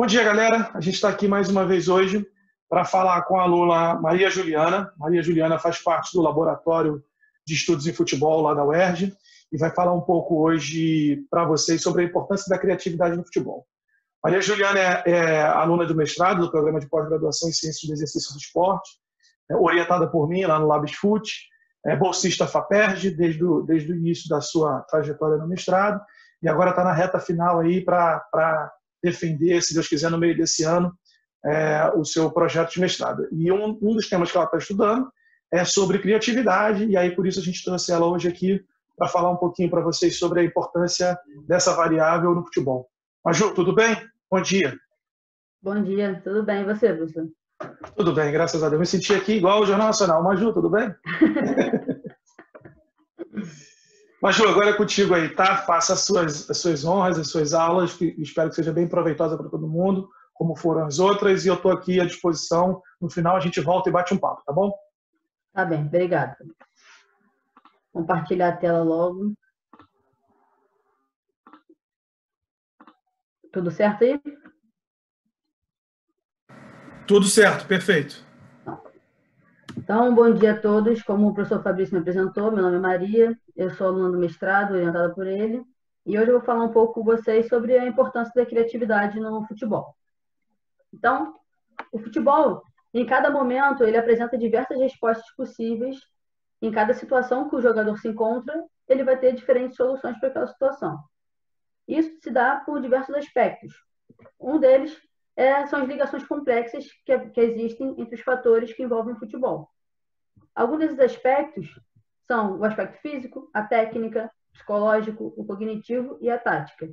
Bom dia, galera. A gente está aqui mais uma vez hoje para falar com a aluna Maria Juliana. Maria Juliana faz parte do Laboratório de Estudos em Futebol lá da UERJ e vai falar um pouco hoje para vocês sobre a importância da criatividade no futebol. Maria Juliana é aluna do mestrado do Programa de Pós-Graduação em Ciências do Exercício do Esporte, orientada por mim lá no LabsFut, é bolsista FAPERJ desde o início da sua trajetória no mestrado e agora está na reta final aí para defender, se Deus quiser, no meio desse ano, o seu projeto de mestrado. E um dos temas que ela está estudando é sobre criatividade, e aí por isso a gente trouxe ela hoje aqui para falar um pouquinho para vocês sobre a importância dessa variável no futebol. Maju, tudo bem? Bom dia. Bom dia, tudo bem? E você, professor? Tudo bem, graças a Deus. Me senti aqui igual o Jornal Nacional. Maju, tudo bem? Maju, agora é contigo aí, tá? Faça as suas honras, as suas aulas, que espero que seja bem proveitosa para todo mundo, como foram as outras, e eu estou aqui à disposição. No final a gente volta e bate um papo, tá bom? Tá bem, obrigada. Compartilhar a tela logo. Tudo certo aí? Tudo certo, perfeito. Então, bom dia a todos. Como o professor Fabrício me apresentou, meu nome é Maria, eu sou aluna do mestrado, orientada por ele, e hoje eu vou falar um pouco com vocês sobre a importância da criatividade no futebol. Então, o futebol, em cada momento, ele apresenta diversas respostas possíveis. Em cada situação que o jogador se encontra, ele vai ter diferentes soluções para aquela situação. Isso se dá por diversos aspectos. Um deles são as ligações complexas que existem entre os fatores que envolvem o futebol. Alguns desses aspectos são o aspecto físico, a técnica, psicológico, o cognitivo e a tática.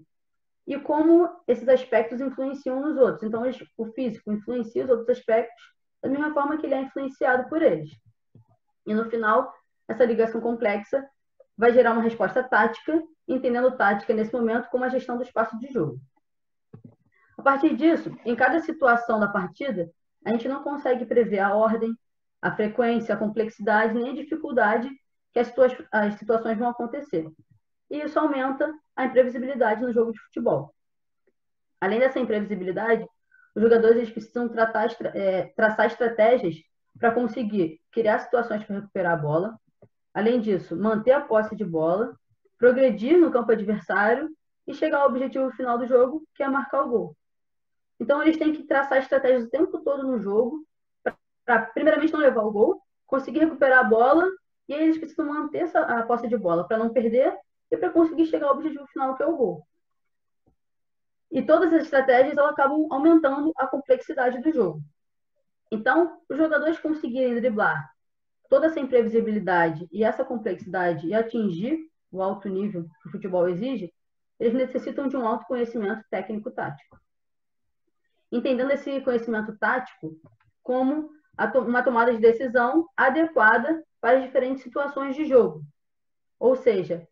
E como esses aspectos influenciam nos outros. Então, o físico influencia os outros aspectos da mesma forma que ele é influenciado por eles. E no final, essa ligação complexa vai gerar uma resposta tática, entendendo tática nesse momento como a gestão do espaço de jogo. A partir disso, em cada situação da partida, a gente não consegue prever a ordem, a frequência, a complexidade, nem a dificuldade que as situações vão acontecer. E isso aumenta a imprevisibilidade no jogo de futebol. Além dessa imprevisibilidade, os jogadores eles precisam traçar estratégias para conseguir criar situações para recuperar a bola. Além disso, manter a posse de bola, progredir no campo adversário e chegar ao objetivo final do jogo, que é marcar o gol. Então, eles têm que traçar estratégias o tempo todo no jogo para, primeiramente, não levar o gol, conseguir recuperar a bola, e aí eles precisam manter a posse de bola para não perder e para conseguir chegar ao objetivo final, que é o gol. E todas as estratégias elas acabam aumentando a complexidade do jogo. Então, os jogadores conseguirem driblar toda essa imprevisibilidade e essa complexidade e atingir o alto nível que o futebol exige, eles necessitam de um alto conhecimento técnico-tático. Entendendo esse conhecimento tático como uma tomada de decisão adequada para as diferentes situações de jogo. Ou seja,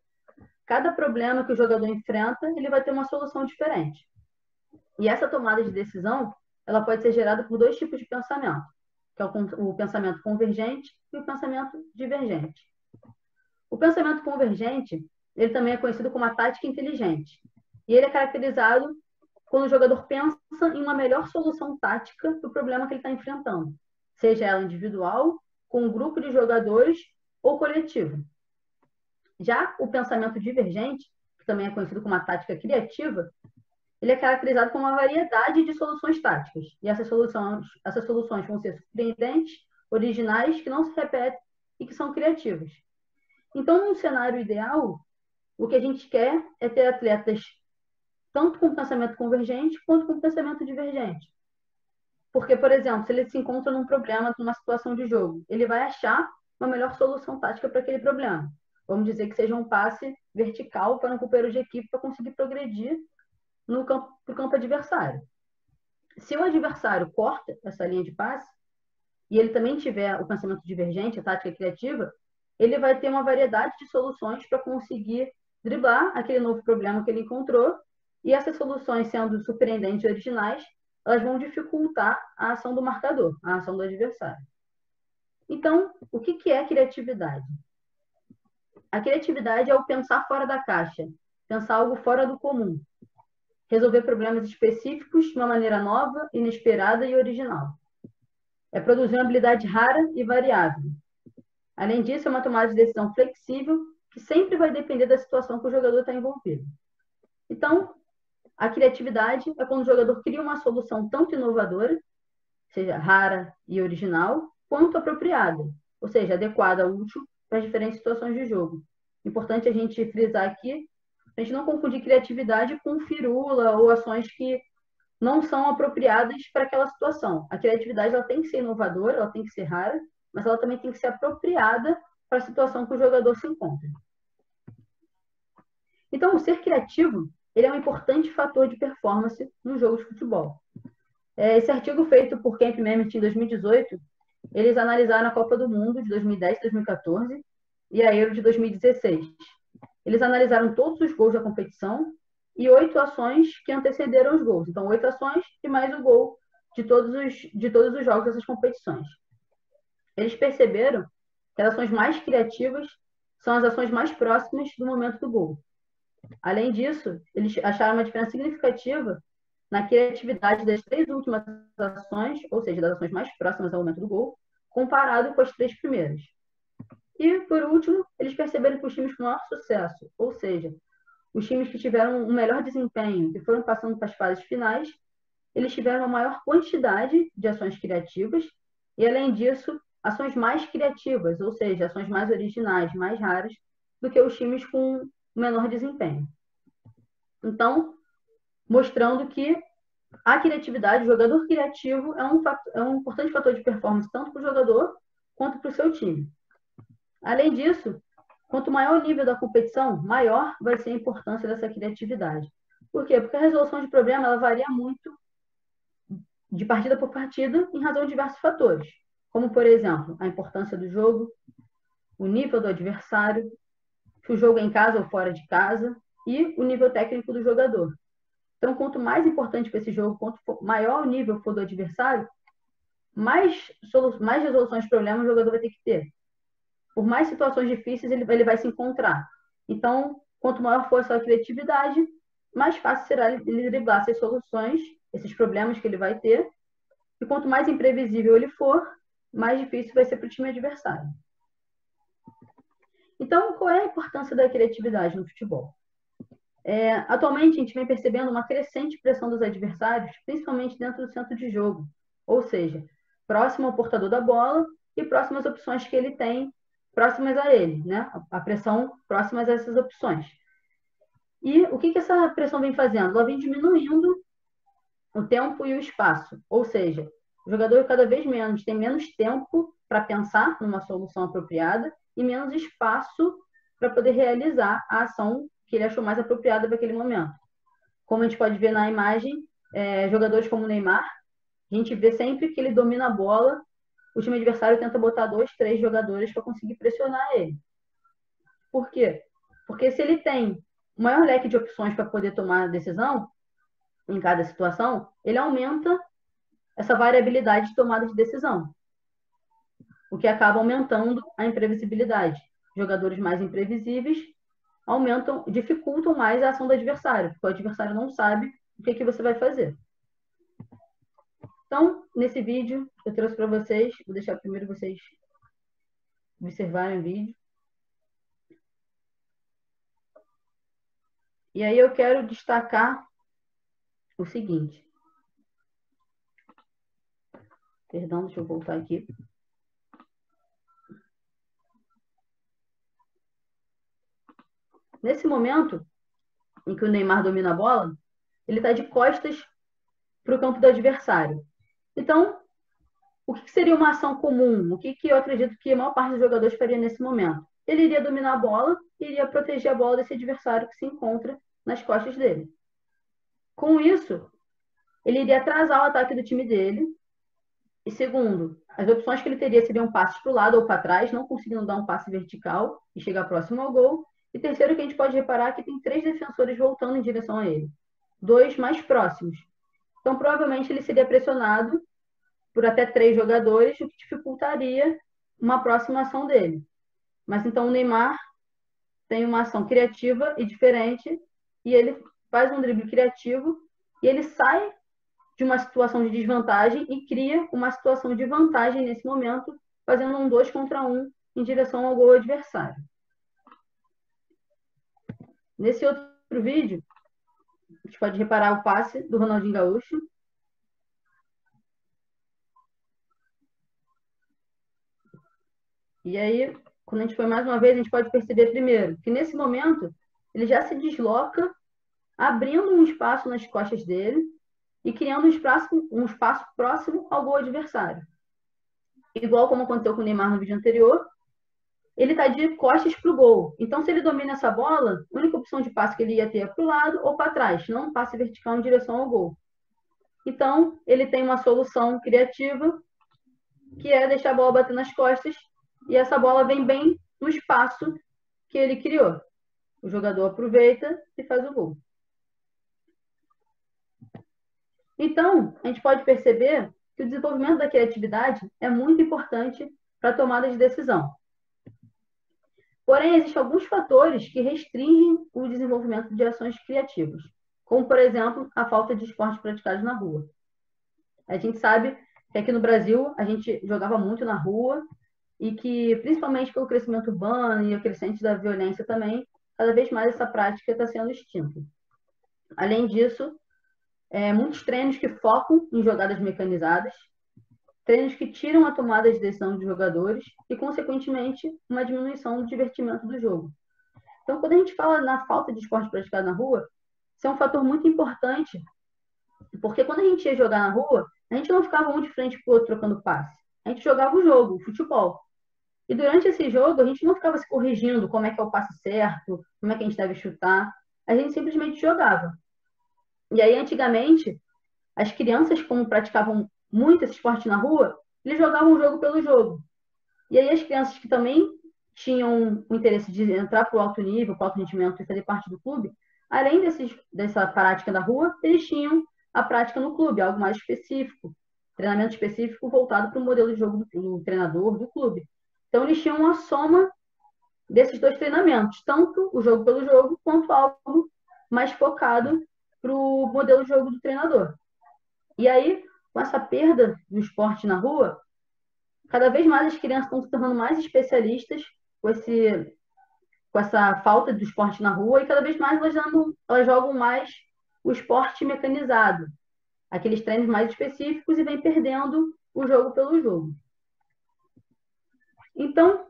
cada problema que o jogador enfrenta, ele vai ter uma solução diferente. E essa tomada de decisão, ela pode ser gerada por dois tipos de pensamento, que é o pensamento convergente e o pensamento divergente. O pensamento convergente, ele também é conhecido como a tática inteligente. E ele é caracterizado quando o jogador pensa em uma melhor solução tática para o problema que ele está enfrentando, seja ela individual, com um grupo de jogadores ou coletivo. Já o pensamento divergente, que também é conhecido como a tática criativa, ele é caracterizado como uma variedade de soluções táticas. E essas soluções vão ser surpreendentes, originais, que não se repetem e que são criativas. Então, num cenário ideal, o que a gente quer é ter atletas tanto com pensamento convergente quanto com pensamento divergente. Porque, por exemplo, se ele se encontra num problema, numa situação de jogo, ele vai achar uma melhor solução tática para aquele problema. Vamos dizer que seja um passe vertical para um companheiro de equipe para conseguir progredir para o campo adversário. Se o adversário corta essa linha de passe e ele também tiver o pensamento divergente, a tática criativa, ele vai ter uma variedade de soluções para conseguir driblar aquele novo problema que ele encontrou, e essas soluções, sendo surpreendentes e originais, elas vão dificultar a ação do marcador, a ação do adversário. Então, o que é criatividade? A criatividade é o pensar fora da caixa, pensar algo fora do comum. resolver problemas específicos de uma maneira nova, inesperada e original. É produzir uma habilidade rara e variável. Além disso, é uma tomada de decisão flexível que sempre vai depender da situação que o jogador está envolvido. Então, a criatividade é quando o jogador cria uma solução tanto inovadora, seja rara e original, quanto apropriada, ou seja, adequada, útil para as diferentes situações de jogo. Importante a gente frisar aqui, a gente não confundir criatividade com firula ou ações que não são apropriadas para aquela situação. A criatividade ela tem que ser inovadora, ela tem que ser rara, mas ela também tem que ser apropriada para a situação que o jogador se encontra. Então, o ser criativo ele é um importante fator de performance no jogo de futebol. Esse artigo feito por Camp Mehmet em 2018, eles analisaram a Copa do Mundo de 2010 e 2014 e a Euro de 2016. Eles analisaram todos os gols da competição e 8 ações que antecederam os gols. Então, 8 ações e mais o gol de todos os jogos dessas competições. Eles perceberam que as ações mais criativas são as ações mais próximas do momento do gol. Além disso, eles acharam uma diferença significativa na criatividade das 3 últimas ações, ou seja, das ações mais próximas ao momento do gol, comparado com as 3 primeiras. E, por último, eles perceberam que os times com maior sucesso, ou seja, os times que tiveram um melhor desempenho, que foram passando para as fases finais, eles tiveram uma maior quantidade de ações criativas e, além disso, ações mais criativas, ou seja, ações mais originais, mais raras, do que os times com menor desempenho. Então, mostrando que a criatividade, o jogador criativo é um importante fator de performance tanto para o jogador quanto para o seu time. Além disso, quanto maior o nível da competição, maior vai ser a importância dessa criatividade. Por quê? Porque a resolução de problema ela varia muito de partida por partida em razão de diversos fatores, como, por exemplo, a importância do jogo, o nível do adversário, se o jogo é em casa ou fora de casa, e o nível técnico do jogador. Então, quanto mais importante for esse jogo, quanto maior o nível for do adversário, mais resoluções de problemas o jogador vai ter que ter. Por mais situações difíceis ele vai se encontrar. Então, quanto maior for a sua criatividade, mais fácil será ele driblar essas soluções, esses problemas que ele vai ter. E quanto mais imprevisível ele for, mais difícil vai ser para o time adversário. Então, qual é a importância da criatividade no futebol? Atualmente, a gente vem percebendo uma crescente pressão dos adversários, principalmente dentro do centro de jogo, ou seja, próximo ao portador da bola e próximas opções que ele tem, próximas a ele, né? A pressão próximas a essas opções. E o que essa pressão vem fazendo? Ela vem diminuindo o tempo e o espaço, ou seja, o jogador cada vez menos tem menos tempo para pensar numa solução apropriada e menos espaço para poder realizar a ação que ele achou mais apropriada para aquele momento. Como a gente pode ver na imagem, jogadores como o Neymar, a gente vê sempre que ele domina a bola, o time adversário tenta botar 2, 3 jogadores para conseguir pressionar ele. Por quê? Porque se ele tem o maior leque de opções para poder tomar a decisão em cada situação, ele aumenta essa variabilidade de tomada de decisão, o que acaba aumentando a imprevisibilidade. Jogadores mais imprevisíveis dificultam mais a ação do adversário, porque o adversário não sabe o que você vai fazer. Então, nesse vídeo, eu trouxe para vocês, vou deixar primeiro vocês observarem o vídeo. E aí eu quero destacar o seguinte. Perdão, deixa eu voltar aqui. Nesse momento em que o Neymar domina a bola, ele está de costas para o campo do adversário. Então, o que seria uma ação comum? O que eu acredito que a maior parte dos jogadores faria nesse momento? Ele iria dominar a bola e iria proteger a bola desse adversário que se encontra nas costas dele. Com isso, ele iria atrasar o ataque do time dele. E segundo, as opções que ele teria seriam passes para o lado ou para trás, não conseguindo dar um passe vertical e chegar próximo ao gol. E terceiro, que a gente pode reparar que tem 3 defensores voltando em direção a ele. 2 mais próximos. Então, provavelmente, ele seria pressionado por até 3 jogadores, o que dificultaria uma próxima ação dele. Mas, então, o Neymar tem uma ação criativa e diferente, e ele faz um drible criativo e ele sai de uma situação de desvantagem e cria uma situação de vantagem nesse momento, fazendo um 2 contra 1 em direção ao gol adversário. Nesse outro vídeo, a gente pode reparar o passe do Ronaldinho Gaúcho. E aí, quando a gente for mais uma vez, a gente pode perceber primeiro que nesse momento ele já se desloca, abrindo um espaço nas costas dele e criando um espaço próximo ao gol adversário. Igual como aconteceu com o Neymar no vídeo anterior, ele está de costas para o gol. Então, se ele domina essa bola, a única opção de passe que ele ia ter é para o lado ou para trás, não um passe vertical em direção ao gol. Então, ele tem uma solução criativa, que é deixar a bola bater nas costas, e essa bola vem bem no espaço que ele criou. O jogador aproveita e faz o gol. Então, a gente pode perceber que o desenvolvimento da criatividade é muito importante para a tomada de decisão. Porém, existem alguns fatores que restringem o desenvolvimento de ações criativas, como, por exemplo, a falta de esportes praticados na rua. A gente sabe que aqui no Brasil a gente jogava muito na rua e que, principalmente pelo crescimento urbano e o crescente da violência também, cada vez mais essa prática está sendo extinta. Além disso, muitos treinos que focam em jogadas mecanizadas, treinos que tiram a tomada de decisão dos jogadores e, consequentemente, uma diminuição do divertimento do jogo. Então, quando a gente fala na falta de esporte praticado na rua, isso é um fator muito importante, porque quando a gente ia jogar na rua, a gente não ficava um de frente para o outro trocando passe. A gente jogava o jogo, o futebol. E durante esse jogo, a gente não ficava se corrigindo como é que é o passe certo, como é que a gente deve chutar. A gente simplesmente jogava. E aí, antigamente, as crianças, como praticavam muito esse esporte na rua, eles jogavam o jogo pelo jogo. E aí as crianças que também tinham o interesse de entrar para o alto nível, para o alto rendimento e fazer parte do clube, além dessa prática da rua, eles tinham a prática no clube, algo mais específico, treinamento específico voltado para o modelo de jogo do treinador, do clube. Então, eles tinham uma soma desses dois treinamentos, tanto o jogo pelo jogo, quanto algo mais focado para o modelo de jogo do treinador. E aí, com essa perda do esporte na rua, cada vez mais as crianças estão se tornando mais especialistas com essa falta do esporte na rua e cada vez mais elas jogam mais o esporte mecanizado, aqueles treinos mais específicos e vem perdendo o jogo pelo jogo. Então,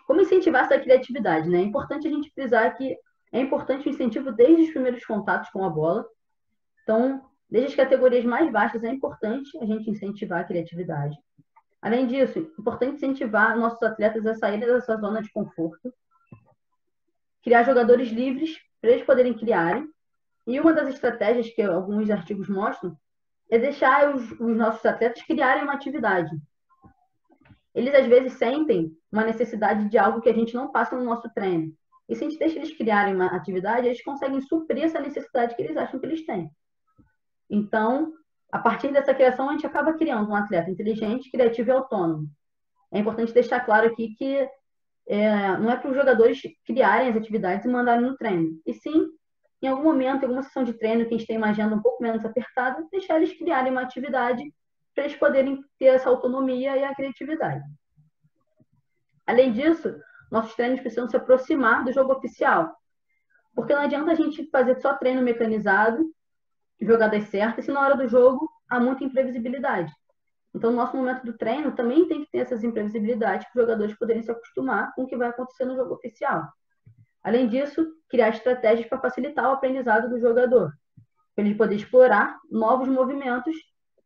como incentivar essa criatividade, né? É importante a gente frisar que é importante o incentivo desde os primeiros contatos com a bola. Então, desde as categorias mais baixas, é importante a gente incentivar a criatividade. Além disso, é importante incentivar nossos atletas a saírem dessa zona de conforto, criar jogadores livres para eles poderem criarem. E uma das estratégias que alguns artigos mostram é deixar os nossos atletas criarem uma atividade. Eles, às vezes, sentem uma necessidade de algo que a gente não passa no nosso treino. E se a gente deixa eles criarem uma atividade, eles conseguem suprir essa necessidade que eles acham que eles têm. Então, a partir dessa criação, a gente acaba criando um atleta inteligente, criativo e autônomo. É importante deixar claro aqui que não é para os jogadores criarem as atividades e mandarem no treino. E sim, em algum momento, em alguma sessão de treino que a gente tem uma agenda um pouco menos apertada, deixar eles criarem uma atividade para eles poderem ter essa autonomia e a criatividade. Além disso, nossos treinos precisam se aproximar do jogo oficial. Porque não adianta a gente fazer só treino mecanizado, jogadas certas, se na hora do jogo há muita imprevisibilidade. Então, no nosso momento do treino também tem que ter essas imprevisibilidades para os jogadores poderem se acostumar com o que vai acontecer no jogo oficial. Além disso, criar estratégias para facilitar o aprendizado do jogador, para ele poder explorar novos movimentos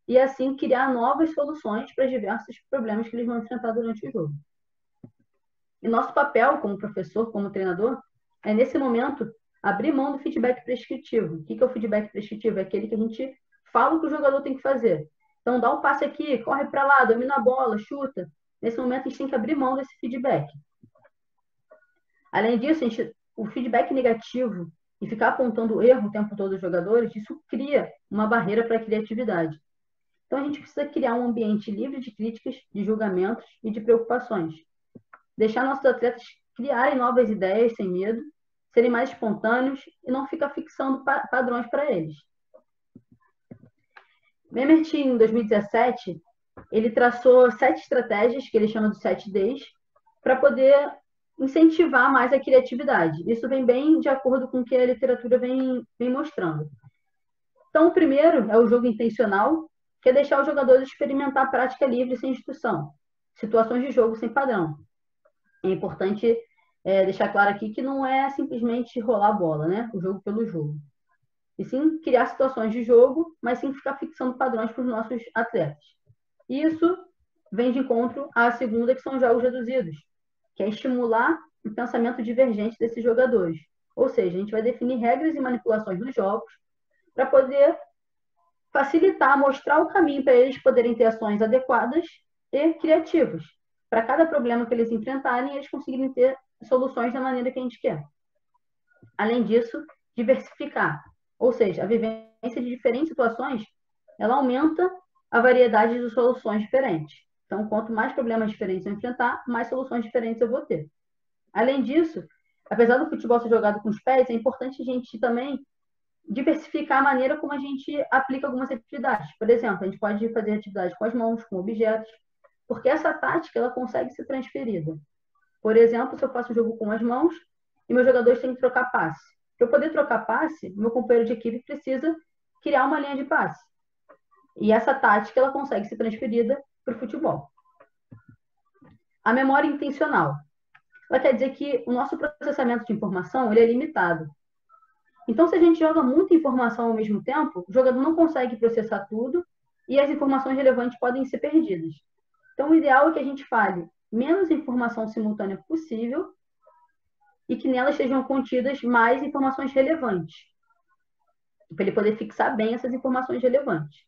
e, assim, criar novas soluções para diversos problemas que eles vão enfrentar durante o jogo. E nosso papel como professor, como treinador, é, nesse momento, abrir mão do feedback prescritivo. O que é o feedback prescritivo? É aquele que a gente fala o que o jogador tem que fazer. Então, dá um passe aqui, corre para lá, domina a bola, chuta. Nesse momento, a gente tem que abrir mão desse feedback. Além disso, o feedback negativo e ficar apontando o erro o tempo todo dos jogadores, isso cria uma barreira para a criatividade. Então, a gente precisa criar um ambiente livre de críticas, de julgamentos e de preocupações. Deixar nossos atletas criarem novas ideias sem medo, serem mais espontâneos e não ficar fixando padrões para eles. Memmert, em 2017, ele traçou 7 estratégias, que ele chama de 7 Ds, para poder incentivar mais a criatividade. Isso vem bem de acordo com o que a literatura vem mostrando. Então, o primeiro é o jogo intencional, que é deixar os jogadores experimentar a prática livre sem instrução, situações de jogo sem padrão. É importante deixar claro aqui que não é simplesmente rolar a bola, né? O jogo pelo jogo. E sim criar situações de jogo, mas sim ficar fixando padrões para os nossos atletas. E isso vem de encontro à segunda, que são os jogos reduzidos, que é estimular o pensamento divergente desses jogadores. Ou seja, a gente vai definir regras e manipulações dos jogos para poder facilitar, mostrar o caminho para eles poderem ter ações adequadas e criativas. Para cada problema que eles enfrentarem, eles conseguirem ter soluções da maneira que a gente quer. Além disso, diversificar. Ou seja, a vivência de diferentes situações, ela aumenta a variedade de soluções diferentes. Então, quanto mais problemas diferentes eu enfrentar, mais soluções diferentes eu vou ter. Além disso, apesar do futebol ser jogado com os pés, é importante a gente também diversificar a maneira como a gente aplica algumas atividades. Por exemplo, a gente pode fazer atividades com as mãos, com objetos, porque essa tática ela consegue ser transferida. Por exemplo, se eu faço o jogo com as mãos e meus jogadores têm que trocar passe. Para eu poder trocar passe, meu companheiro de equipe precisa criar uma linha de passe. E essa tática ela consegue ser transferida para o futebol. A memória intencional. Ela quer dizer que o nosso processamento de informação ele é limitado. Então, se a gente joga muita informação ao mesmo tempo, o jogador não consegue processar tudo e as informações relevantes podem ser perdidas. Então, o ideal é que a gente fale menos informação simultânea possível e que nelas sejam contidas mais informações relevantes, para ele poder fixar bem essas informações relevantes.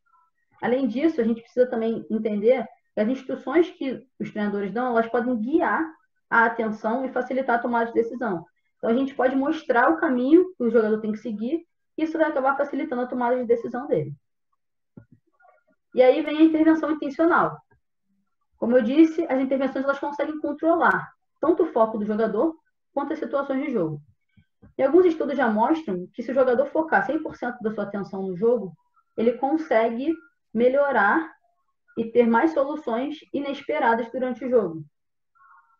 Além disso, a gente precisa também entender que as instruções que os treinadores dão, elas podem guiar a atenção e facilitar a tomada de decisão. Então, a gente pode mostrar o caminho que o jogador tem que seguir e isso vai acabar facilitando a tomada de decisão dele. E aí vem a intervenção intencional. Como eu disse, as intervenções elas conseguem controlar tanto o foco do jogador quanto as situações de jogo. E alguns estudos já mostram que se o jogador focar 100% da sua atenção no jogo, ele consegue melhorar e ter mais soluções inesperadas durante o jogo.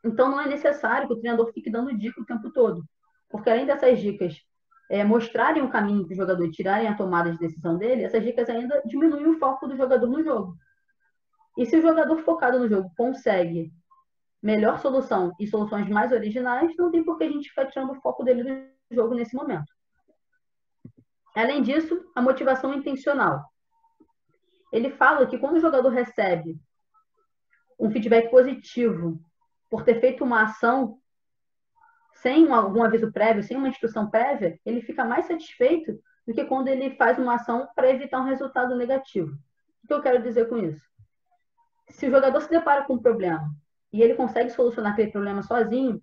Então, não é necessário que o treinador fique dando dica o tempo todo, porque além dessas dicas mostrarem o caminho para o jogador e tirarem a tomada de decisão dele, essas dicas ainda diminuem o foco do jogador no jogo. E se o jogador focado no jogo consegue melhor solução e soluções mais originais, não tem por que a gente ficar tirando o foco dele do jogo nesse momento. Além disso, a motivação intencional. Ele fala que quando o jogador recebe um feedback positivo por ter feito uma ação sem algum aviso prévio, sem uma instrução prévia, ele fica mais satisfeito do que quando ele faz uma ação para evitar um resultado negativo. O que eu quero dizer com isso? Se o jogador se depara com um problema e ele consegue solucionar aquele problema sozinho,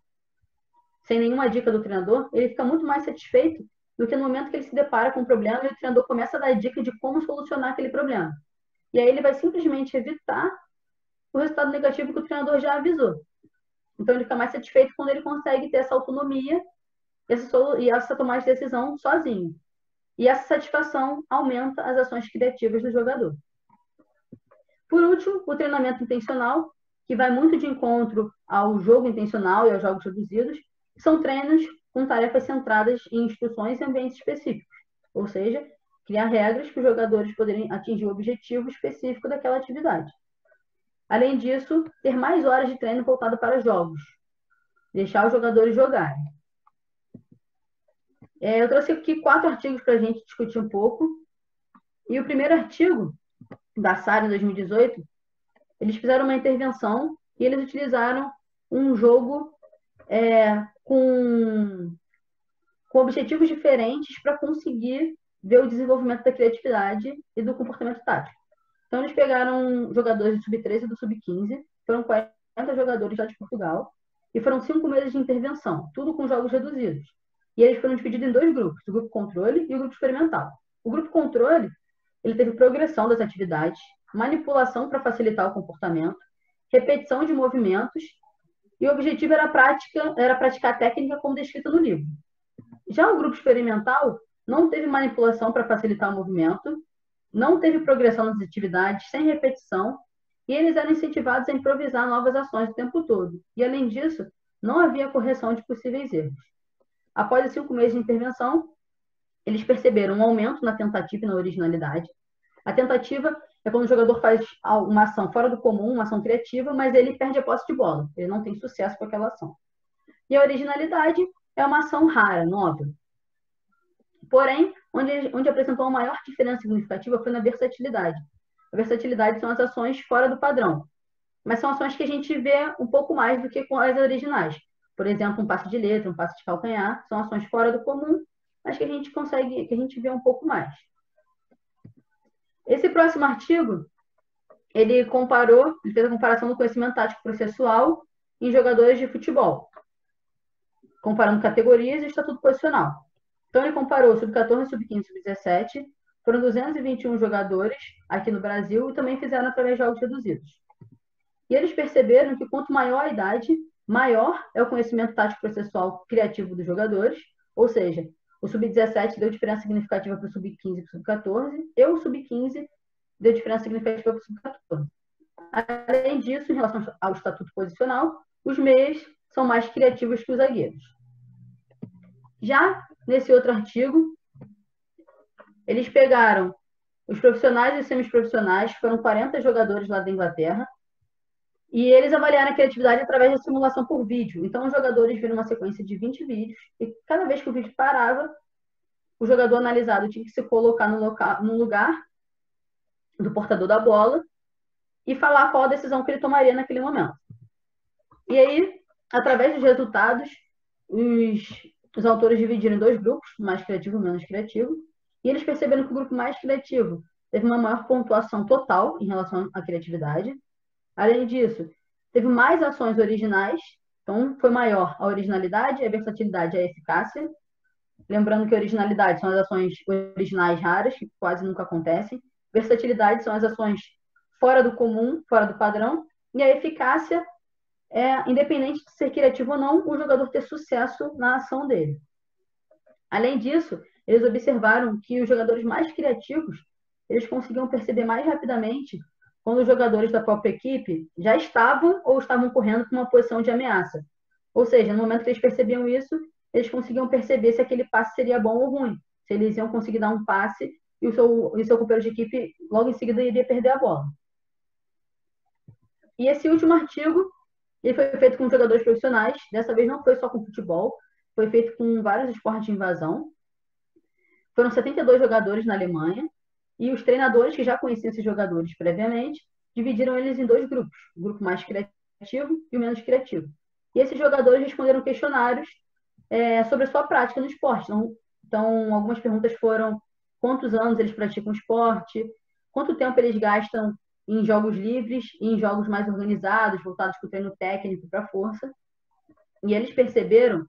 sem nenhuma dica do treinador, ele fica muito mais satisfeito do que no momento que ele se depara com um problema e o treinador começa a dar dica de como solucionar aquele problema. E aí ele vai simplesmente evitar o resultado negativo que o treinador já avisou. Então ele fica mais satisfeito quando ele consegue ter essa autonomia e essa tomada de decisão sozinho. E essa satisfação aumenta as ações criativas do jogador. Por último, o treinamento intencional, que vai muito de encontro ao jogo intencional e aos jogos reduzidos, são treinos com tarefas centradas em instruções e ambientes específicos, ou seja, criar regras para os jogadores poderem atingir o objetivo específico daquela atividade. Além disso, ter mais horas de treino voltado para jogos, deixar os jogadores jogarem. Eu trouxe aqui 4 artigos para a gente discutir um pouco, e o primeiro artigo, da SAR em 2018, eles fizeram uma intervenção e eles utilizaram um jogo com objetivos diferentes para conseguir ver o desenvolvimento da criatividade e do comportamento tático. Então, eles pegaram jogadores do Sub-13 e do Sub-15, foram 40 jogadores lá de Portugal, e foram 5 meses de intervenção, tudo com jogos reduzidos. E eles foram divididos em 2 grupos, o grupo controle e o grupo experimental. O grupo controle, ele teve progressão das atividades, manipulação para facilitar o comportamento, repetição de movimentos, e o objetivo era praticar a técnica como descrita no livro. Já o grupo experimental não teve manipulação para facilitar o movimento, não teve progressão nas atividades, sem repetição, e eles eram incentivados a improvisar novas ações o tempo todo. E, além disso, não havia correção de possíveis erros. Após os 5 meses de intervenção, eles perceberam um aumento na tentativa e na originalidade. A tentativa é quando o jogador faz uma ação fora do comum, uma ação criativa, mas ele perde a posse de bola. Ele não tem sucesso com aquela ação. E a originalidade é uma ação rara, nova. Porém, onde apresentou uma maior diferença significativa foi na versatilidade. A versatilidade são as ações fora do padrão, mas são ações que a gente vê um pouco mais do que com as originais. Por exemplo, um passe de letra, um passe de calcanhar, são ações fora do comum, mas que a gente vê um pouco mais. Esse próximo artigo, ele fez a comparação do conhecimento tático processual em jogadores de futebol, comparando categorias e estatuto posicional. Então, ele comparou sub-14, sub-15 e sub-17, foram 221 jogadores aqui no Brasil e também fizeram através de jogos reduzidos. E eles perceberam que quanto maior a idade, maior é o conhecimento tático processual criativo dos jogadores, ou seja, o sub-17 deu diferença significativa para o sub-15 e para o sub-14, e o sub-15 deu diferença significativa para o sub-14. Além disso, em relação ao estatuto posicional, os meias são mais criativos que os zagueiros. Já nesse outro artigo, eles pegaram os profissionais e os semiprofissionais, foram 40 jogadores lá da Inglaterra, e eles avaliaram a criatividade através da simulação por vídeo. Então, os jogadores viram uma sequência de 20 vídeos, e cada vez que o vídeo parava, o jogador analisado tinha que se colocar no lugar do portador da bola e falar qual a decisão que ele tomaria naquele momento. E aí, através dos resultados, os autores dividiram em 2 grupos, mais criativo e menos criativo, e eles perceberam que o grupo mais criativo teve uma maior pontuação total em relação à criatividade. Além disso, teve mais ações originais, então foi maior a originalidade, a versatilidade e a eficácia. Lembrando que a originalidade são as ações originais raras, que quase nunca acontecem. Versatilidade são as ações fora do comum, fora do padrão. E a eficácia é, independente de ser criativo ou não, o jogador ter sucesso na ação dele. Além disso, eles observaram que os jogadores mais criativos, eles conseguiam perceber mais rapidamente quando os jogadores da própria equipe já estavam ou estavam correndo para uma posição de ameaça. Ou seja, no momento que eles percebiam isso, eles conseguiam perceber se aquele passe seria bom ou ruim, se eles iam conseguir dar um passe e o seu companheiro de equipe logo em seguida iria perder a bola. E esse último artigo, ele foi feito com jogadores profissionais, dessa vez não foi só com futebol, foi feito com vários esportes de invasão. Foram 72 jogadores na Alemanha, e os treinadores que já conheciam esses jogadores previamente, dividiram eles em 2 grupos, o grupo mais criativo e o menos criativo. E esses jogadores responderam questionários sobre a sua prática no esporte. Então, algumas perguntas foram quantos anos eles praticam esporte, quanto tempo eles gastam em jogos livres e em jogos mais organizados, voltados para o treino técnico, para a força. E eles perceberam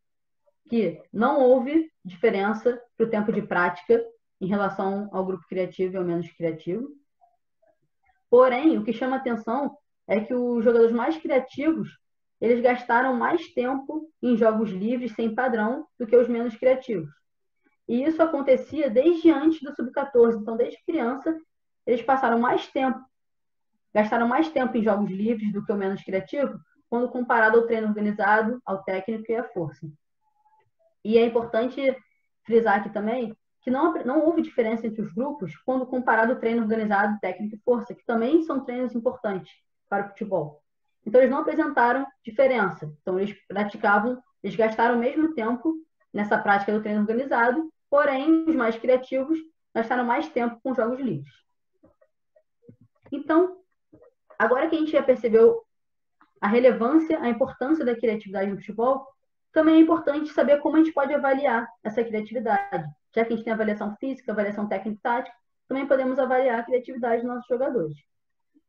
que não houve diferença para o tempo de prática em relação ao grupo criativo e ao menos criativo. Porém, o que chama atenção é que os jogadores mais criativos, eles gastaram mais tempo em jogos livres sem padrão do que os menos criativos. E isso acontecia desde antes do sub-14. Então, desde criança, eles gastaram mais tempo em jogos livres do que o menos criativo, quando comparado ao treino organizado, ao técnico e à força. E é importante frisar aqui também que não houve diferença entre os grupos quando comparado ao treino organizado, técnico e força, que também são treinos importantes para o futebol. Então, eles não apresentaram diferença. Então, eles gastaram o mesmo tempo nessa prática do treino organizado, porém, os mais criativos gastaram mais tempo com jogos livres. Então, agora que a gente já percebeu a relevância, a importância da criatividade no futebol, também é importante saber como a gente pode avaliar essa criatividade. Já que a gente tem avaliação física, avaliação técnica e tática, também podemos avaliar a criatividade dos nossos jogadores.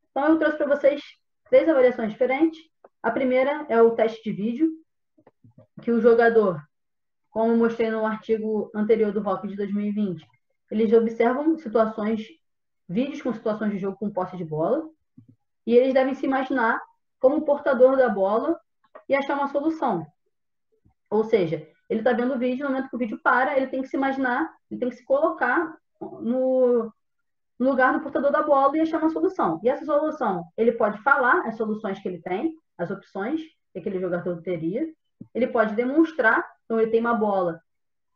Então, eu trouxe para vocês 3 avaliações diferentes. A primeira é o teste de vídeo, que o jogador, como mostrei no artigo anterior do ROC de 2020, eles observam vídeos com situações de jogo com posse de bola, e eles devem se imaginar como portador da bola e achar uma solução. Ou seja, Ele está vendo o vídeo, no momento que o vídeo para, ele tem que se imaginar, ele tem que se colocar no lugar do portador da bola e achar uma solução. E essa solução, ele pode falar as soluções que ele tem, as opções que aquele jogador teria. Ele pode demonstrar, então ele tem uma bola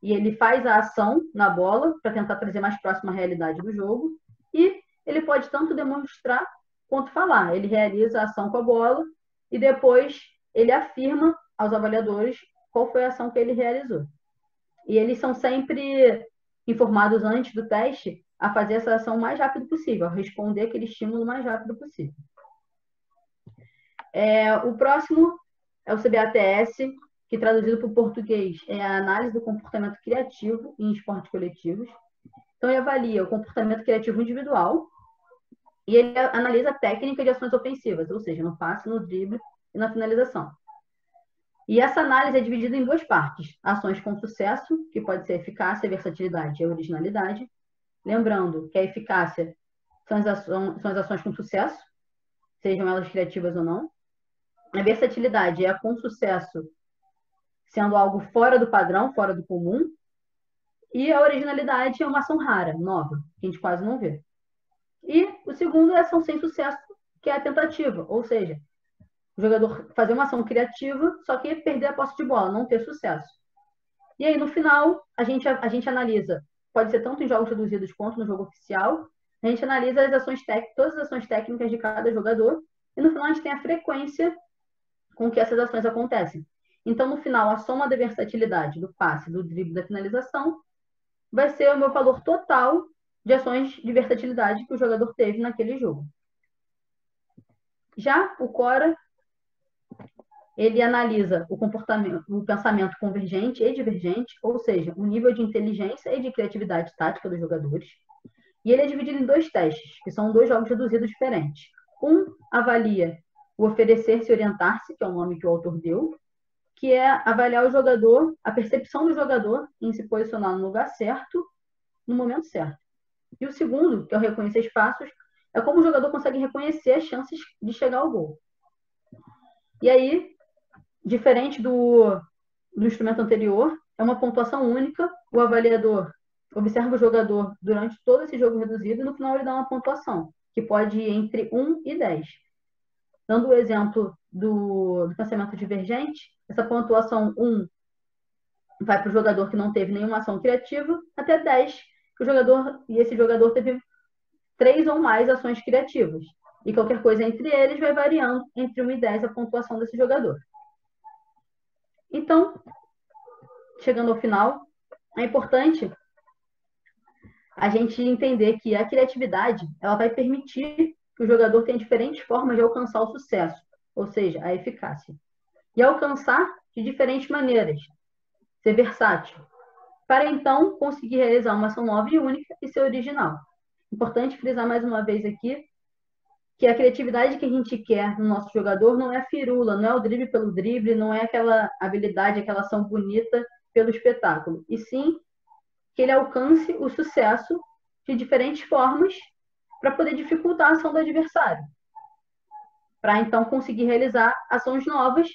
e ele faz a ação na bola para tentar trazer mais próximo à realidade do jogo. E ele pode tanto demonstrar quanto falar. Ele realiza a ação com a bola e depois ele afirma aos avaliadores qual foi a ação que ele realizou. E eles são sempre informados antes do teste a fazer essa ação o mais rápido possível, a responder aquele estímulo o mais rápido possível. O próximo é o CBATS, que traduzido para o português é a análise do comportamento criativo em esportes coletivos. Então, ele avalia o comportamento criativo individual e ele analisa a técnica de ações ofensivas, ou seja, no passe, no drible e na finalização. E essa análise é dividida em duas partes. Ações com sucesso, que pode ser eficácia, versatilidade e originalidade. Lembrando que a eficácia são as ações com sucesso, sejam elas criativas ou não. A versatilidade é a com sucesso, sendo algo fora do padrão, fora do comum. E a originalidade é uma ação rara, nova, que a gente quase não vê. E o segundo é a ação sem sucesso, que é a tentativa, ou seja, o jogador fazer uma ação criativa, só que perder a posse de bola, não ter sucesso. E aí, no final, a gente analisa, pode ser tanto em jogos reduzidos quanto no jogo oficial, a gente analisa todas as ações técnicas de cada jogador, e no final a gente tem a frequência com que essas ações acontecem. Então, no final, a soma da versatilidade, do passe, do drible, da finalização, vai ser o meu valor total de ações de versatilidade que o jogador teve naquele jogo. Já o Cora, ele analisa o comportamento, o pensamento convergente e divergente, ou seja, o nível de inteligência e de criatividade tática dos jogadores. E ele é dividido em dois testes, que são dois jogos reduzidos diferentes. Um avalia o oferecer-se e orientar-se, que é o nome que o autor deu, que é avaliar o jogador, a percepção do jogador em se posicionar no lugar certo, no momento certo. E o segundo, que é o reconhecer espaços, é como o jogador consegue reconhecer as chances de chegar ao gol. E aí, diferente do instrumento anterior, é uma pontuação única, o avaliador observa o jogador durante todo esse jogo reduzido e no final ele dá uma pontuação, que pode ir entre 1 e 10. Dando o exemplo do pensamento divergente, essa pontuação 1 vai para o jogador que não teve nenhuma ação criativa, até 10, que esse jogador teve 3 ou mais ações criativas. E qualquer coisa entre eles vai variando entre 1 e 10 a pontuação desse jogador. Então, chegando ao final, é importante a gente entender que a criatividade ela vai permitir que o jogador tenha diferentes formas de alcançar o sucesso, ou seja, a eficácia. E alcançar de diferentes maneiras, ser versátil, para então conseguir realizar uma ação nova e única e ser original. Importante frisar mais uma vez aqui que a criatividade que a gente quer no nosso jogador não é a firula, não é o drible pelo drible, não é aquela habilidade, aquela ação bonita pelo espetáculo, e sim que ele alcance o sucesso de diferentes formas para poder dificultar a ação do adversário, para então conseguir realizar ações novas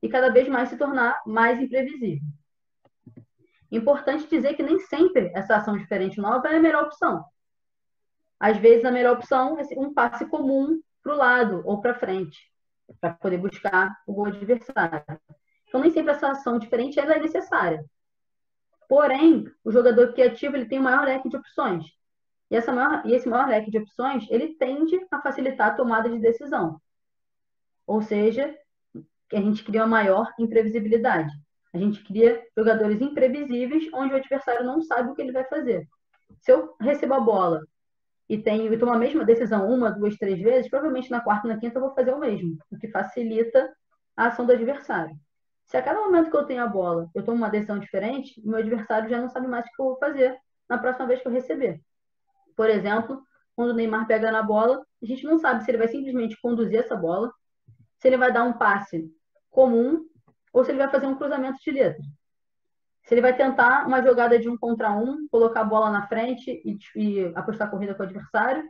e cada vez mais se tornar mais imprevisível. Importante dizer que nem sempre essa ação diferente nova é a melhor opção. Às vezes, a melhor opção é um passe comum para o lado ou para frente, para poder buscar o gol adversário. Então, nem sempre essa ação diferente ela é necessária. Porém, o jogador criativo ele tem um maior leque de opções. E esse maior leque de opções, ele tende a facilitar a tomada de decisão. Ou seja, a gente cria uma maior imprevisibilidade. A gente cria jogadores imprevisíveis, onde o adversário não sabe o que ele vai fazer. Se eu recebo a bola e tomo a mesma decisão 1, 2, 3 vezes, provavelmente na quarta e na quinta eu vou fazer o mesmo, o que facilita a ação do adversário. Se a cada momento que eu tenho a bola eu tomo uma decisão diferente, meu adversário já não sabe mais o que eu vou fazer na próxima vez que eu receber. Por exemplo, quando o Neymar pega na bola, a gente não sabe se ele vai simplesmente conduzir essa bola, se ele vai dar um passe comum ou se ele vai fazer um cruzamento de letra. Se ele vai tentar uma jogada de 1 contra 1, colocar a bola na frente e apostar a corrida com o adversário,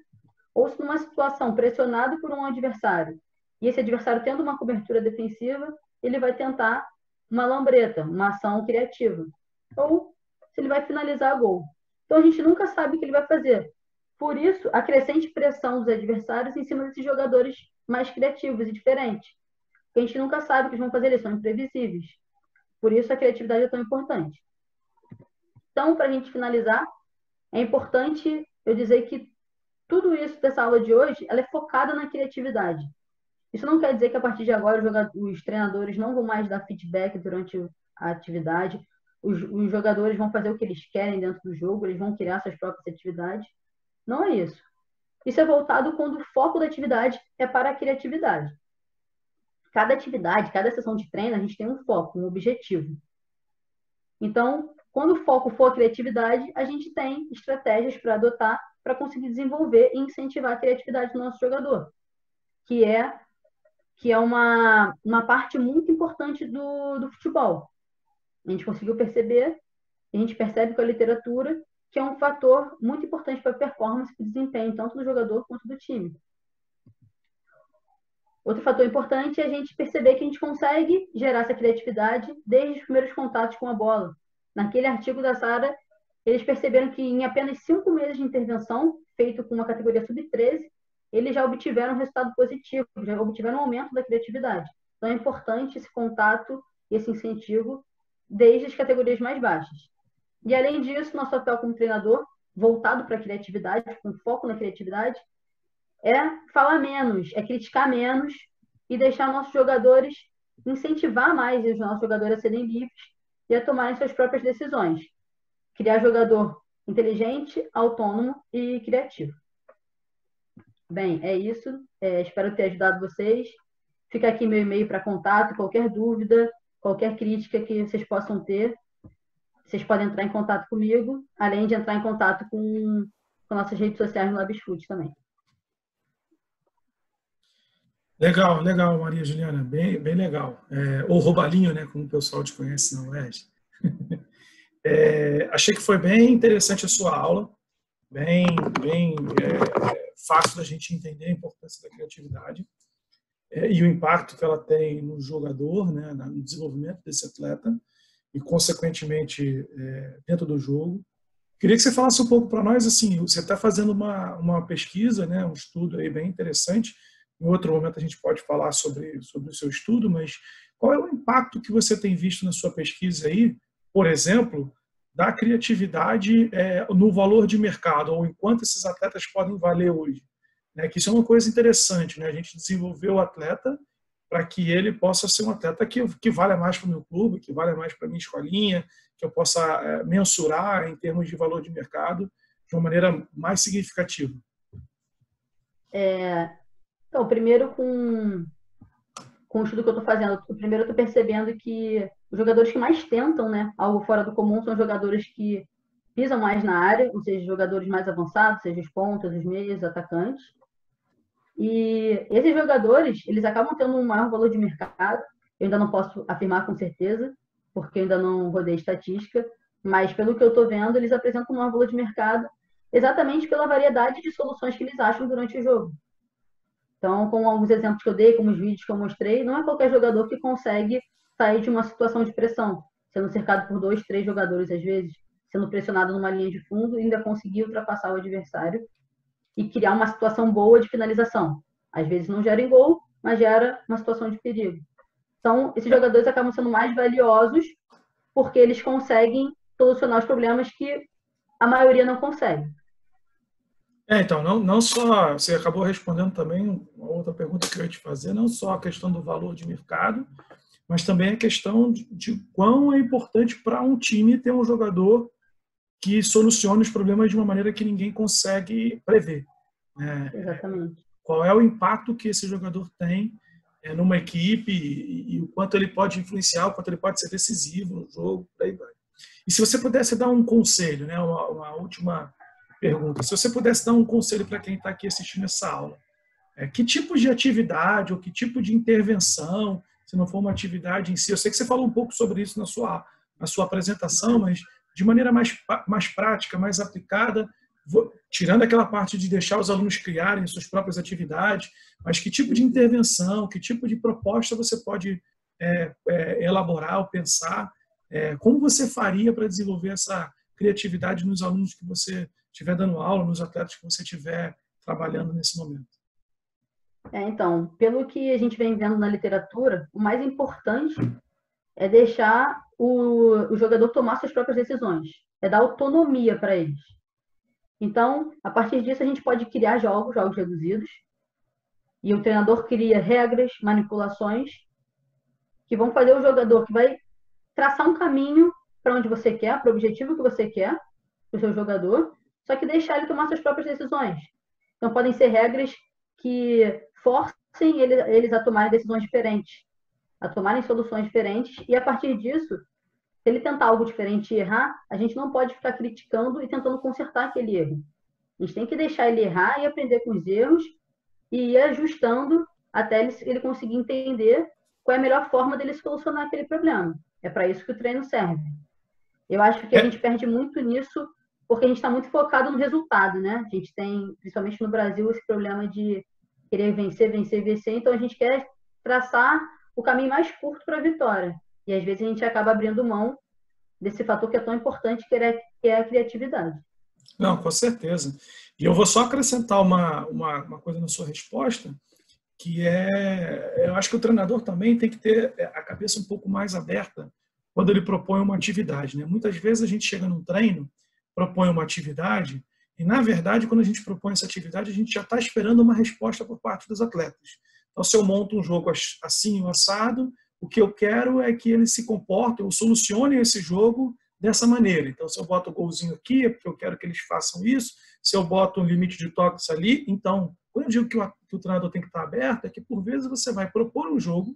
ou se numa situação pressionado por um adversário, e esse adversário tendo uma cobertura defensiva, ele vai tentar uma lambreta, uma ação criativa. Ou se ele vai finalizar a gol. Então a gente nunca sabe o que ele vai fazer. Por isso, a crescente pressão dos adversários em cima desses jogadores mais criativos e diferentes. Porque a gente nunca sabe o que eles vão fazer, eles são imprevisíveis. Por isso a criatividade é tão importante. Então, para a gente finalizar, é importante eu dizer que tudo isso dessa aula de hoje, ela é focada na criatividade. Isso não quer dizer que a partir de agora os treinadores não vão mais dar feedback durante a atividade, os jogadores vão fazer o que eles querem dentro do jogo, eles vão criar suas próprias atividades. Não é isso. Isso é voltado quando o foco da atividade é para a criatividade. Cada atividade, cada sessão de treino, a gente tem um foco, um objetivo. Então, quando o foco for a criatividade, a gente tem estratégias para adotar para conseguir desenvolver e incentivar a criatividade do nosso jogador, que é uma parte muito importante do futebol. A gente conseguiu perceber, a gente percebe com a literatura, que é um fator muito importante para a performance e desempenho, tanto do jogador quanto do time. Outro fator importante é a gente perceber que a gente consegue gerar essa criatividade desde os primeiros contatos com a bola. Naquele artigo da Sara, eles perceberam que em apenas 5 meses de intervenção, feito com uma categoria sub-13, eles já obtiveram um resultado positivo, já obtiveram um aumento da criatividade. Então é importante esse contato e esse incentivo desde as categorias mais baixas. E além disso, nosso papel como treinador, voltado para a criatividade, com foco na criatividade, é falar menos, é criticar menos e deixar nossos jogadores, incentivar mais os nossos jogadores a serem livres e a tomarem suas próprias decisões. Criar jogador inteligente, autônomo e criativo. Bem, é isso. Espero ter ajudado vocês. Fica aqui meu e-mail para contato, qualquer dúvida, qualquer crítica que vocês possam ter. Vocês podem entrar em contato comigo, além de entrar em contato com nossas redes sociais no Labsfoot também. Legal, legal, Maria Juliana, bem, bem legal. Ou Robalinho, né, como o pessoal te conhece na UERJ. Achei que foi bem interessante a sua aula, bem fácil da gente entender a importância da criatividade e o impacto que ela tem no jogador, né, no desenvolvimento desse atleta e, consequentemente, dentro do jogo. Queria que você falasse um pouco para nós, assim, você está fazendo uma pesquisa, né, um estudo aí bem interessante. Em outro momento a gente pode falar sobre o seu estudo, mas qual é o impacto que você tem visto na sua pesquisa aí, por exemplo, da criatividade no valor de mercado, ou enquanto esses atletas podem valer hoje? Né? Que isso é uma coisa interessante, né? A gente desenvolveu o atleta para que ele possa ser um atleta que vale mais para o meu clube, que vale mais para a minha escolinha, que eu possa mensurar em termos de valor de mercado de uma maneira mais significativa. Então, primeiro com o estudo que eu estou fazendo, primeiro eu estou percebendo que os jogadores que mais tentam, né, algo fora do comum são jogadores que pisam mais na área, ou seja, jogadores mais avançados, seja os pontas, os meias, os atacantes. E esses jogadores, eles acabam tendo um maior valor de mercado. Eu ainda não posso afirmar com certeza, porque eu ainda não rodei estatística, mas pelo que eu estou vendo, eles apresentam um maior valor de mercado exatamente pela variedade de soluções que eles acham durante o jogo. Então, com alguns exemplos que eu dei, como os vídeos que eu mostrei, não é qualquer jogador que consegue sair de uma situação de pressão, sendo cercado por 2, 3 jogadores às vezes, sendo pressionado numa linha de fundo e ainda conseguir ultrapassar o adversário e criar uma situação boa de finalização. Às vezes não gera em gol, mas gera uma situação de perigo. Então, esses jogadores acabam sendo mais valiosos porque eles conseguem solucionar os problemas que a maioria não consegue. Então, não só, você acabou respondendo também uma outra pergunta que eu ia te fazer, não só a questão do valor de mercado, mas também a questão de quão é importante para um time ter um jogador que solucione os problemas de uma maneira que ninguém consegue prever. Exatamente. Qual é o impacto que esse jogador tem numa equipe e o quanto ele pode influenciar, o quanto ele pode ser decisivo no jogo, por aí vai. E se você pudesse dar um conselho, né, uma última pergunta, se você pudesse dar um conselho para quem está aqui assistindo essa aula, que tipo de atividade ou que tipo de intervenção, se não for uma atividade em si, eu sei que você falou um pouco sobre isso na sua apresentação, mas de maneira mais prática, mais aplicada, tirando aquela parte de deixar os alunos criarem suas próprias atividades, mas que tipo de intervenção, que tipo de proposta você pode elaborar ou pensar como você faria para desenvolver essa criatividade nos alunos que você estiver dando aula, nos atletas que você estiver trabalhando nesse momento? Então, pelo que a gente vem vendo na literatura, o mais importante é deixar o jogador tomar suas próprias decisões, é dar autonomia para eles. Então, a partir disso, a gente pode criar jogos reduzidos, e o treinador cria regras, manipulações, que vão fazer o jogador, que vai traçar um caminho para onde você quer, para o objetivo que você quer, para o seu jogador, só que deixar ele tomar suas próprias decisões. Então, podem ser regras que forcem eles a tomarem decisões diferentes, a tomarem soluções diferentes, e a partir disso, se ele tentar algo diferente e errar, a gente não pode ficar criticando e tentando consertar aquele erro. A gente tem que deixar ele errar e aprender com os erros e ir ajustando até ele conseguir entender qual é a melhor forma dele solucionar aquele problema. É para isso que o treino serve. Eu acho que a gente perde muito nisso porque a gente está muito focado no resultado, né? A gente tem, principalmente no Brasil, esse problema de querer vencer, vencer, vencer. Então, a gente quer traçar o caminho mais curto para a vitória. E, às vezes, a gente acaba abrindo mão desse fator que é tão importante, que é a criatividade. Não, com certeza. E eu vou só acrescentar uma coisa na sua resposta, que eu acho que o treinador também tem que ter a cabeça um pouco mais aberta quando ele propõe uma atividade, né? Muitas vezes a gente chega num treino, propõe uma atividade, e na verdade, quando a gente propõe essa atividade, a gente já está esperando uma resposta por parte dos atletas. Então, se eu monto um jogo assim, assado, o que eu quero é que eles se comportem ou solucionem esse jogo dessa maneira. Então, se eu boto o golzinho aqui, é porque eu quero que eles façam isso. Se eu boto um limite de toques ali, então, quando eu digo que o treinador tem que estar aberto, é que por vezes você vai propor um jogo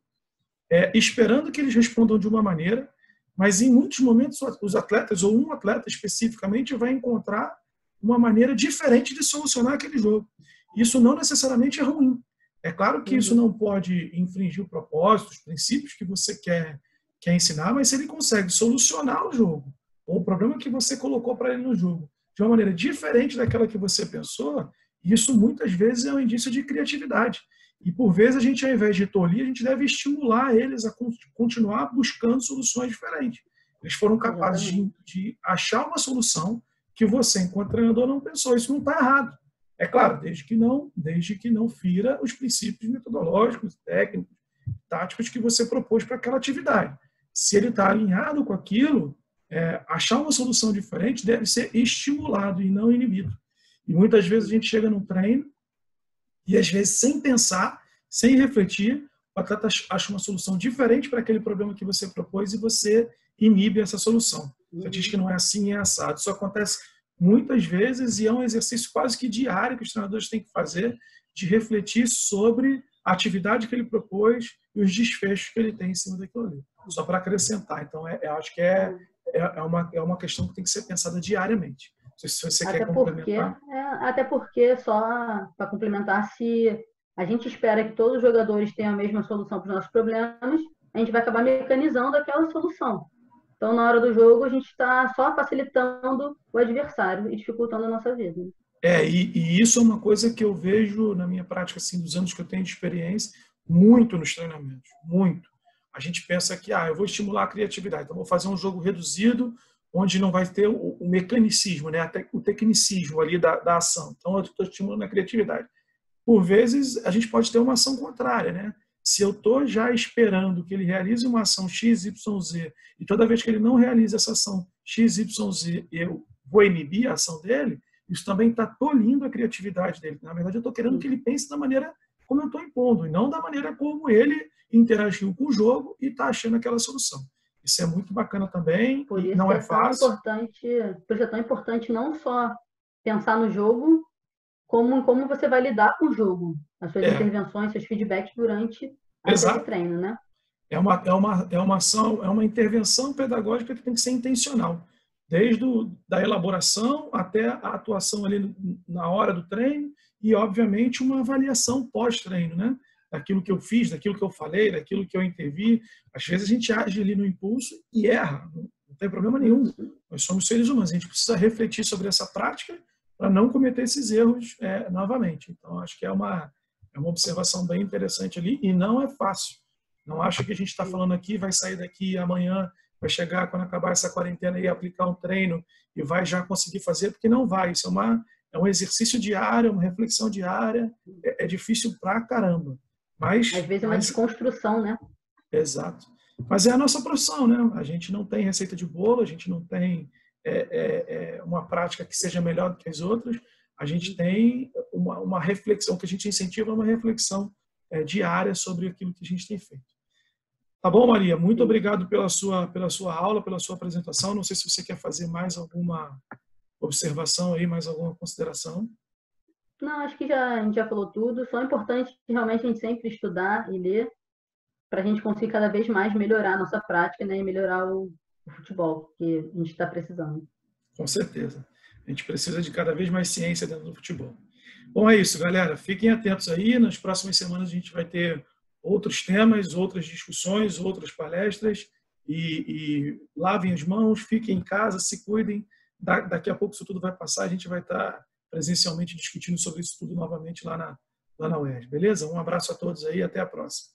esperando que eles respondam de uma maneira, mas em muitos momentos os atletas, ou um atleta especificamente, vai encontrar uma maneira diferente de solucionar aquele jogo. Isso não necessariamente é ruim. É claro que isso não pode infringir o propósito, os princípios que você quer ensinar, mas se ele consegue solucionar o jogo, ou o problema que você colocou para ele no jogo, de uma maneira diferente daquela que você pensou, isso muitas vezes é um indício de criatividade. E por vezes a gente, ao invés de tolir, a gente deve estimular eles a continuar buscando soluções diferentes. Eles foram capazes de achar uma solução que você, enquanto treinador, não pensou. Isso não está errado. É claro, desde que não fira os princípios metodológicos, técnicos, táticos que você propôs para aquela atividade. Se ele está alinhado com aquilo, achar uma solução diferente deve ser estimulado e não inibido. E muitas vezes a gente chega num treino e, às vezes, sem pensar, sem refletir, o atleta acha uma solução diferente para aquele problema que você propôs e você inibe essa solução. Você diz que não é assim, é assado. Isso acontece muitas vezes e é um exercício quase que diário que os treinadores têm que fazer de refletir sobre a atividade que ele propôs e os desfechos que ele tem em cima daquilo ali. Só para acrescentar. Então, eu acho que é uma questão que tem que ser pensada diariamente. Não sei se você quer complementar. Até porque, só para complementar, se a gente espera que todos os jogadores tenham a mesma solução para os nossos problemas, a gente vai acabar mecanizando aquela solução. Então, na hora do jogo, a gente está só facilitando o adversário e dificultando a nossa vida. E isso é uma coisa que eu vejo na minha prática, assim, dos anos que eu tenho de experiência, muito nos treinamentos, muito. A gente pensa que, eu vou estimular a criatividade, então vou fazer um jogo reduzido, onde não vai ter o mecanicismo, né? O tecnicismo ali da ação. Então, eu estou estimulando a criatividade. Por vezes, a gente pode ter uma ação contrária, né? Se eu estou já esperando que ele realize uma ação X, Y, Z, e toda vez que ele não realiza essa ação X, Y, Z, eu vou inibir a ação dele, isso também está tolhindo a criatividade dele. Na verdade, eu estou querendo que ele pense da maneira como eu estou impondo, e não da maneira como ele interagiu com o jogo e está achando aquela solução. Isso é muito bacana também, não é fácil. Por isso é tão importante não só pensar no jogo, como em como você vai lidar com o jogo, as suas intervenções, seus feedbacks durante aquele treino, né? É uma ação, é uma intervenção pedagógica que tem que ser intencional, desde da elaboração até a atuação ali na hora do treino e, obviamente, uma avaliação pós-treino, né? Daquilo que eu fiz, daquilo que eu falei, daquilo que eu intervi. Às vezes a gente age ali no impulso e erra, não tem problema nenhum. Nós somos seres humanos, a gente precisa refletir sobre essa prática para não cometer esses erros novamente. Então, acho que é uma observação bem interessante ali e não é fácil. Não acha que a gente está falando aqui, vai sair daqui amanhã, vai chegar quando acabar essa quarentena e aplicar um treino e vai já conseguir fazer, porque não vai. Isso é um exercício diário, uma reflexão diária. É difícil pra caramba. Às vezes é uma desconstrução, né? Exato. Mas é a nossa profissão, né? A gente não tem receita de bolo, a gente não tem uma prática que seja melhor do que as outras. A gente tem uma reflexão, que a gente incentiva uma reflexão diária sobre aquilo que a gente tem feito. Tá bom, Maria? Muito obrigado pela sua aula, pela sua apresentação. Não sei se você quer fazer mais alguma observação aí, mais alguma consideração. Não, acho que a gente já falou tudo. Só é importante realmente a gente sempre estudar e ler para a gente conseguir cada vez mais melhorar a nossa prática, né, e melhorar o futebol, que a gente está precisando. Com certeza. A gente precisa de cada vez mais ciência dentro do futebol. Bom, é isso, galera. Fiquem atentos aí. Nas próximas semanas a gente vai ter outros temas, outras discussões, outras palestras. E lavem as mãos, fiquem em casa, se cuidem. Daqui a pouco isso tudo vai passar. A gente vai estar presencialmente discutindo sobre isso tudo novamente lá na UERJ. Beleza? Um abraço a todos aí. Até a próxima.